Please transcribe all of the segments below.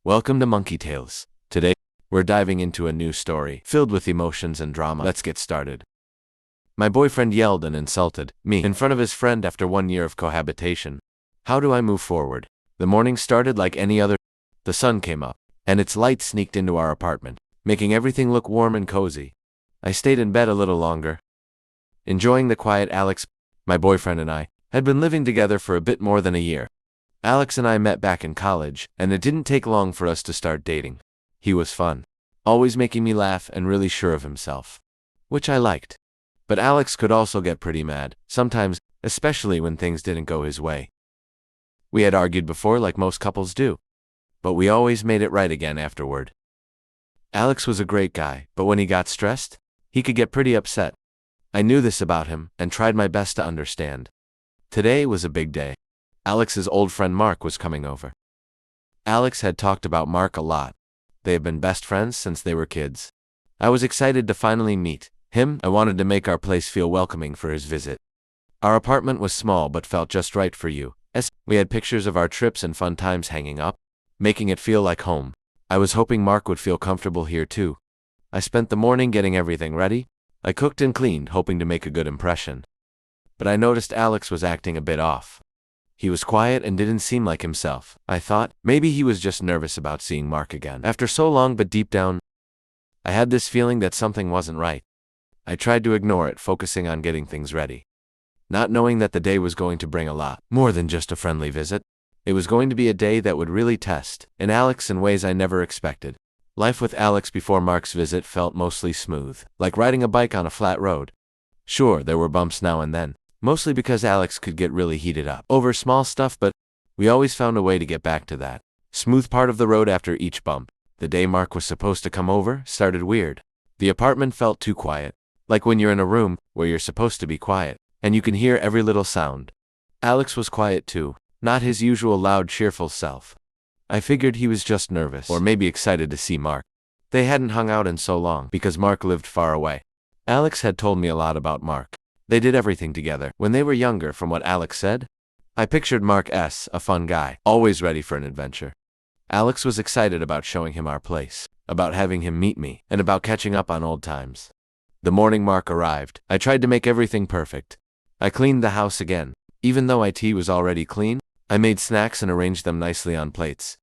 Welcome to Monkey Tales. Today, we're diving into a new story filled with emotions and drama. Let's get started. My boyfriend yelled and insulted me in front of his friend after 1 year of cohabitation. How do I move forward? The morning started like any other. The sun came up, and its light sneaked into our apartment, making everything look warm and cozy. I stayed in bed a little longer, enjoying the quiet. Alex, my boyfriend, and I had been living together for a bit more than a year. Alex and I met back in college, and it didn't take long for us to start dating. He was fun, always making me laugh and really sure of himself, which I liked. But Alex could also get pretty mad, sometimes, especially when things didn't go his way. We had argued before like most couples do, but we always made it right again afterward. Alex was a great guy, but when he got stressed, he could get pretty upset. I knew this about him and tried my best to understand. Today was a big day. Alex's old friend Mark was coming over. Alex had talked about Mark a lot. They had been best friends since they were kids. I was excited to finally meet him. I wanted to make our place feel welcoming for his visit. Our apartment was small but felt just right for you, as we had pictures of our trips and fun times hanging up, making it feel like home. I was hoping Mark would feel comfortable here too. I spent the morning getting everything ready. I cooked and cleaned, hoping to make a good impression. But I noticed Alex was acting a bit off. He was quiet and didn't seem like himself. I thought, maybe he was just nervous about seeing Mark again after so long, but deep down, I had this feeling that something wasn't right. I tried to ignore it, focusing on getting things ready, not knowing that the day was going to bring a lot more than just a friendly visit. It was going to be a day that would really test Alex in ways I never expected. Life with Alex before Mark's visit felt mostly smooth, like riding a bike on a flat road. Sure, there were bumps now and then, mostly because Alex could get really heated up over small stuff, but we always found a way to get back to that smooth part of the road after each bump. The day Mark was supposed to come over started weird. The apartment felt too quiet, like when you're in a room where you're supposed to be quiet, and you can hear every little sound. Alex was quiet too, not his usual loud, cheerful self. I figured he was just nervous, or maybe excited to see Mark. They hadn't hung out in so long because Mark lived far away. Alex had told me a lot about Mark. They did everything together when they were younger, from what Alex said. I pictured Mark as a fun guy, always ready for an adventure. Alex was excited about showing him our place, about having him meet me, and about catching up on old times. The morning Mark arrived, I tried to make everything perfect. I cleaned the house again. Even though IT was already clean, I made snacks and arranged them nicely on plates.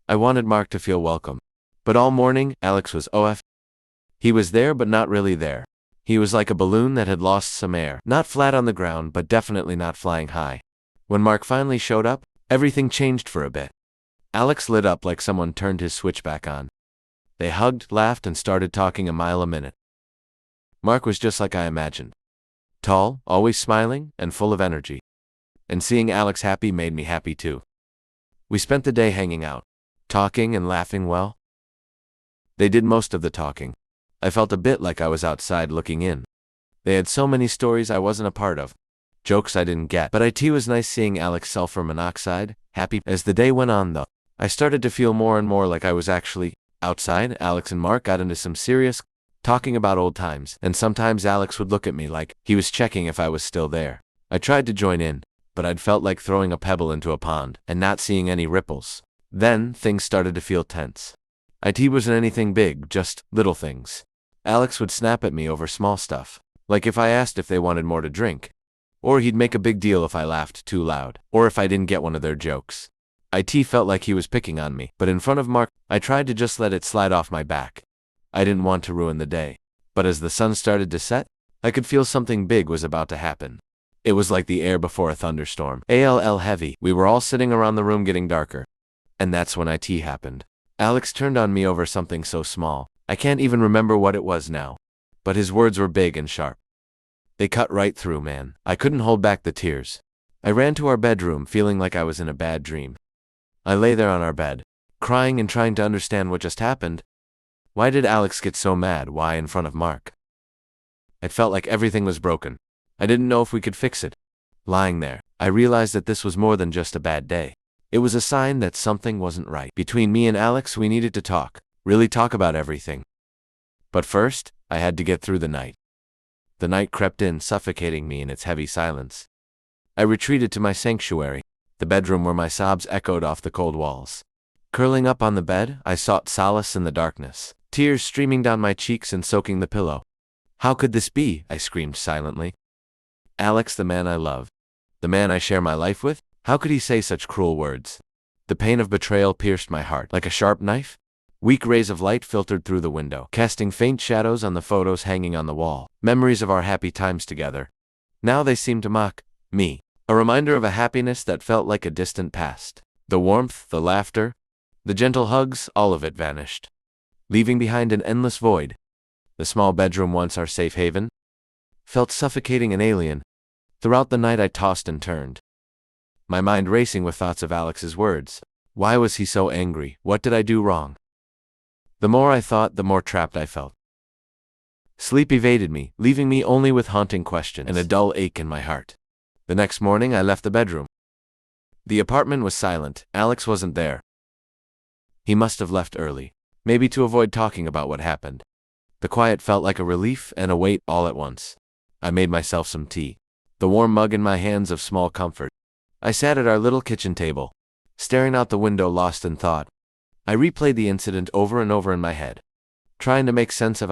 I wanted Mark to feel welcome. But all morning, Alex was OF. He was there but not really there. He was like a balloon that had lost some air, not flat on the ground but definitely not flying high. When Mark finally showed up, everything changed for a bit. Alex lit up like someone turned his switch back on. They hugged, laughed, and started talking a mile a minute. Mark was just like I imagined. Tall, always smiling, and full of energy. And seeing Alex happy made me happy too. We spent the day hanging out, talking and laughing. Well, they did most of the talking. I felt a bit like I was outside looking in. They had so many stories I wasn't a part of, jokes I didn't get, but it was nice seeing Alex sulfur monoxide happy. As the day went on though, I started to feel more and more like I was actually outside. Alex and Mark got into some serious talking about old times, and sometimes Alex would look at me like he was checking if I was still there. I tried to join in, but I'd felt like throwing a pebble into a pond and not seeing any ripples. Then things started to feel tense. IT wasn't anything big, just little things. Alex would snap at me over small stuff, like if I asked if they wanted more to drink. Or he'd make a big deal if I laughed too loud, or if I didn't get one of their jokes. IT felt like he was picking on me, but in front of Mark, I tried to just let it slide off my back. I didn't want to ruin the day. But as the sun started to set, I could feel something big was about to happen. It was like the air before a thunderstorm. Heavy. We were all sitting around the room getting darker. And that's when IT happened. Alex turned on me over something so small, I can't even remember what it was now. But his words were big and sharp. They cut right through, man. I couldn't hold back the tears. I ran to our bedroom feeling like I was in a bad dream. I lay there on our bed, crying and trying to understand what just happened. Why did Alex get so mad? Why in front of Mark? It felt like everything was broken. I didn't know if we could fix it. Lying there, I realized that this was more than just a bad day. It was a sign that something wasn't right. Between me and Alex, we needed to talk. Really talk about everything. But first, I had to get through the night. The night crept in, suffocating me in its heavy silence. I retreated to my sanctuary, the bedroom where my sobs echoed off the cold walls. Curling up on the bed, I sought solace in the darkness, tears streaming down my cheeks and soaking the pillow. How could this be? I screamed silently. Alex, the man I love, the man I share my life with, how could he say such cruel words? The pain of betrayal pierced my heart like a sharp knife. Weak rays of light filtered through the window, casting faint shadows on the photos hanging on the wall, memories of our happy times together. Now they seemed to mock me, a reminder of a happiness that felt like a distant past. The warmth, the laughter, the gentle hugs, all of it vanished, leaving behind an endless void. The small bedroom, once our safe haven, felt suffocating and alien. Throughout the night I tossed and turned, my mind racing with thoughts of Alex's words. Why was he so angry? What did I do wrong? The more I thought, the more trapped I felt. Sleep evaded me, leaving me only with haunting questions and a dull ache in my heart. The next morning I left the bedroom. The apartment was silent. Alex wasn't there. He must have left early, maybe to avoid talking about what happened. The quiet felt like a relief and a weight all at once. I made myself some tea, the warm mug in my hands of small comfort. I sat at our little kitchen table, staring out the window, lost in thought. I replayed the incident over and over in my head, trying to make sense of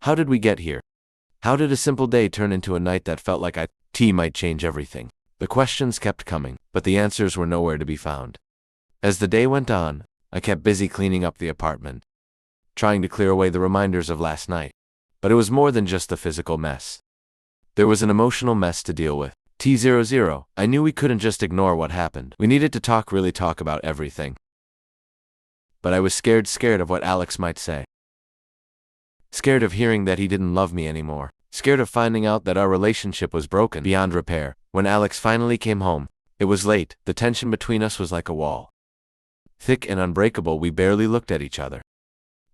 how did we get here? How did a simple day turn into a night that felt like tea might change everything? The questions kept coming, but the answers were nowhere to be found. As the day went on, I kept busy cleaning up the apartment, trying to clear away the reminders of last night. But it was more than just the physical mess. There was an emotional mess to deal with. T00, I knew we couldn't just ignore what happened. We needed to talk, really talk about everything. But I was scared of what Alex might say. Scared of hearing that he didn't love me anymore. Scared of finding out that our relationship was broken beyond repair. When Alex finally came home, it was late. The tension between us was like a wall, thick and unbreakable. We barely looked at each other.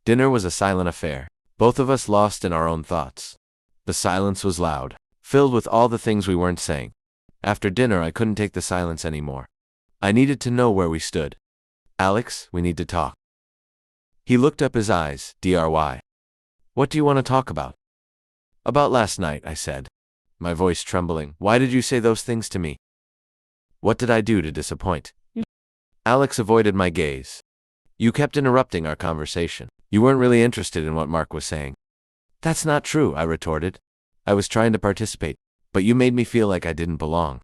Dinner was a silent affair, both of us lost in our own thoughts. The silence was loud, filled with all the things we weren't saying. After dinner, I couldn't take the silence anymore. I needed to know where we stood. Alex, we need to talk. He looked up, his eyes, DRY. What do you want to talk about? About last night, I said, my voice trembling. Why did you say those things to me? What did I do to disappoint you? Alex avoided my gaze. You kept interrupting our conversation. You weren't really interested in what Mark was saying. That's not true, I retorted. I was trying to participate, but you made me feel like I didn't belong.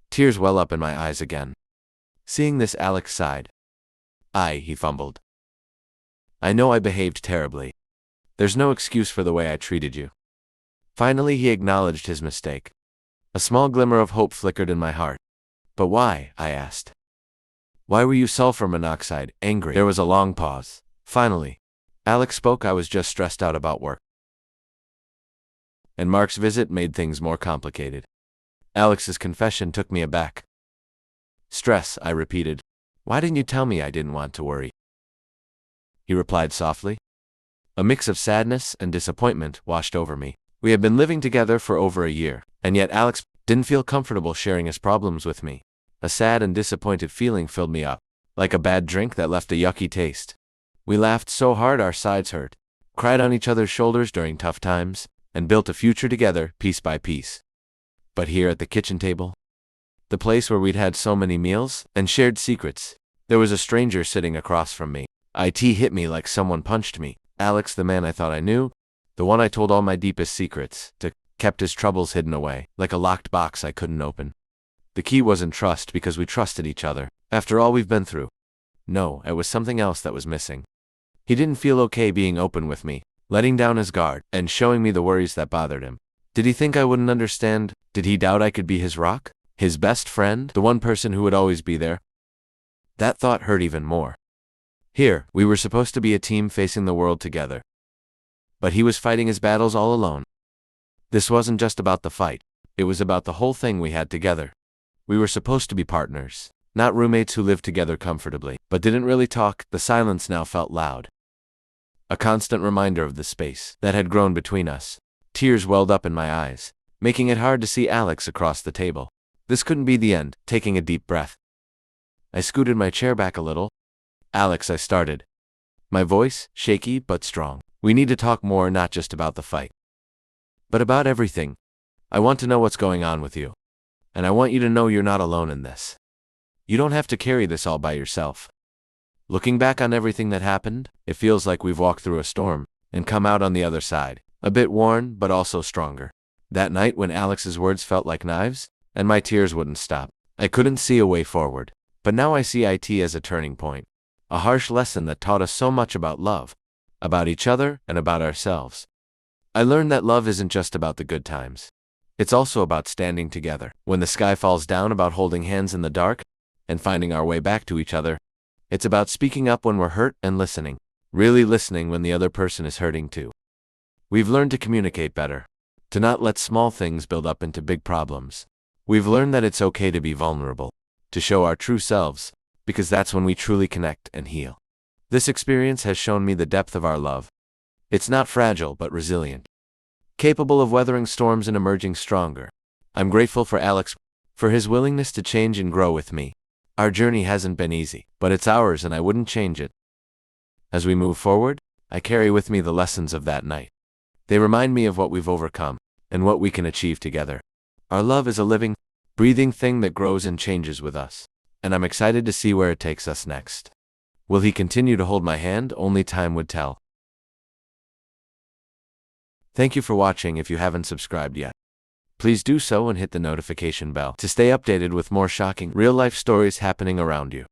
Tears well up in my eyes again. Seeing this, Alex sighed. He fumbled. I know I behaved terribly. There's no excuse for the way I treated you. Finally, he acknowledged his mistake. A small glimmer of hope flickered in my heart. But why? I asked. Why were you sulfur monoxide, angry? There was a long pause. Finally, Alex spoke. I was just stressed out about work. And Mark's visit made things more complicated. Alex's confession took me aback. Stress, I repeated. Why didn't you tell me? I didn't want to worry. He replied softly. A mix of sadness and disappointment washed over me. We had been living together for over a year, and yet Alex didn't feel comfortable sharing his problems with me. A sad and disappointed feeling filled me up, like a bad drink that left a yucky taste. We laughed so hard our sides hurt, cried on each other's shoulders during tough times, and built a future together, piece by piece. But here at the kitchen table, the place where we'd had so many meals and shared secrets, there was a stranger sitting across from me. It hit me like someone punched me. Alex, the man I thought I knew, the one I told all my deepest secrets to, kept his troubles hidden away, like a locked box I couldn't open. The key wasn't trust, because we trusted each other, after all we've been through. No, it was something else that was missing. He didn't feel okay being open with me, letting down his guard, and showing me the worries that bothered him. Did he think I wouldn't understand? Did he doubt I could be his rock? His best friend? The one person who would always be there? That thought hurt even more. Here, we were supposed to be a team facing the world together. But he was fighting his battles all alone. This wasn't just about the fight. It was about the whole thing we had together. We were supposed to be partners, not roommates who lived together comfortably, but didn't really talk. The silence now felt loud, a constant reminder of the space that had grown between us. Tears welled up in my eyes, making it hard to see Alex across the table. This couldn't be the end. Taking a deep breath, I scooted my chair back a little. Alex, I started, my voice shaky but strong. We need to talk more, not just about the fight, but about everything. I want to know what's going on with you. And I want you to know you're not alone in this. You don't have to carry this all by yourself. Looking back on everything that happened, it feels like we've walked through a storm and come out on the other side, a bit worn but also stronger. That night when Alex's words felt like knives, and my tears wouldn't stop, I couldn't see a way forward. But now I see it as a turning point. A harsh lesson that taught us so much about love, about each other, and about ourselves. I learned that love isn't just about the good times. It's also about standing together when the sky falls down, about holding hands in the dark and finding our way back to each other. It's about speaking up when we're hurt and listening, really listening when the other person is hurting too. We've learned to communicate better, to not let small things build up into big problems. We've learned that it's okay to be vulnerable, to show our true selves, because that's when we truly connect and heal. This experience has shown me the depth of our love. It's not fragile but resilient, capable of weathering storms and emerging stronger. I'm grateful for Alex, for his willingness to change and grow with me. Our journey hasn't been easy, but it's ours and I wouldn't change it. As we move forward, I carry with me the lessons of that night. They remind me of what we've overcome and what we can achieve together. Our love is a living, breathing thing that grows and changes with us, and I'm excited to see where it takes us next. Will he continue to hold my hand? Only time would tell. Thank you for watching. If you haven't subscribed yet, please do so and hit the notification bell to stay updated with more shocking, real-life stories happening around you.